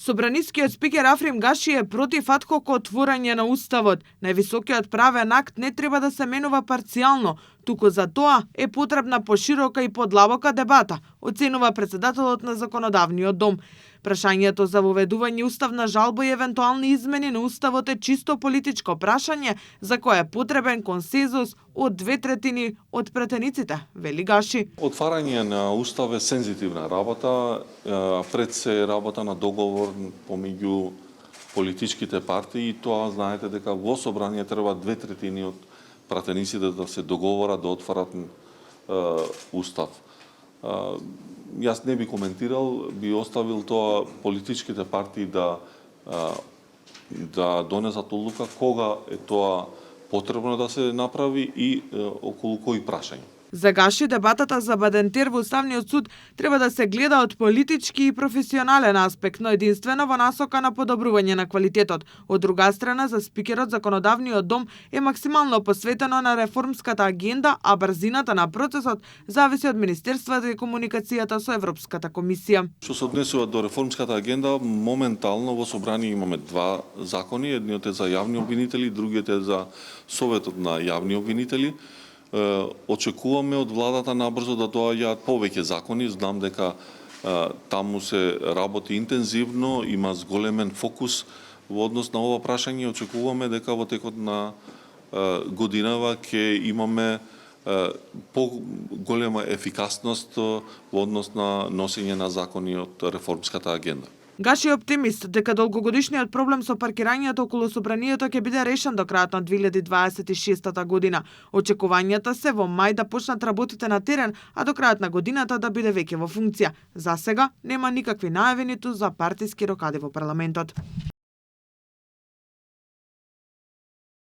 Собранискиот спикер Африм Гаши е против адхок отворање на уставот. Највисокиот правен акт не треба да се менува парцијално, туку за тоа е потребна поширока и подлабока дебата, оценува претседателот на Законодавниот дом. Прашањето за воведување уставна жалба и евентуални измени на уставот е чисто политичко прашање за кое е потребен консензус од 2/3 од претениците, вели Гаши. Отварање на устав е сензитивна работа, пред се работа на договор помеѓу политичките партии и тоа знаете дека во собрание треба 2/3 од пратениците да се договорат да отварат устав. Јас не би коментирал, би оставил тоа политичките партии да донесат одлука кога е тоа потребно да се направи и околу кои прашања. За Гаши, дебатата за Бадентер во Уставниот суд треба да се гледа од политички и професионален аспект, но единствено во насока на подобрување на квалитетот. Од друга страна, за спикерот Законодавниот дом е максимално посветено на реформската агенда, а брзината на процесот зависи од Министерството и комуникацијата со Европската комисија. Што се однесува до реформската агенда, моментално во собрание имаме два закони, едниот е за јавни обвинители, другиот е за Советот на јавни обвинители. Очекуваме од владата набрзо да доаѓаат повеќе закони. Знам дека таму се работи интензивно, има зголемен фокус во однос на ова прашање. Очекуваме дека во текот на годинава ќе имаме поголема ефикасност во однос на носење на закони од реформската агенда. Гаши е оптимист дека долгогодишниот проблем со паркирањето околу собранието ќе биде решен до крајот на 2026 година. Очекувањата се во мај да почнат работите на терен, а до крајот на годината да биде веќе во функција. За сега нема никакви најави ниту за партиски рокади во парламентот.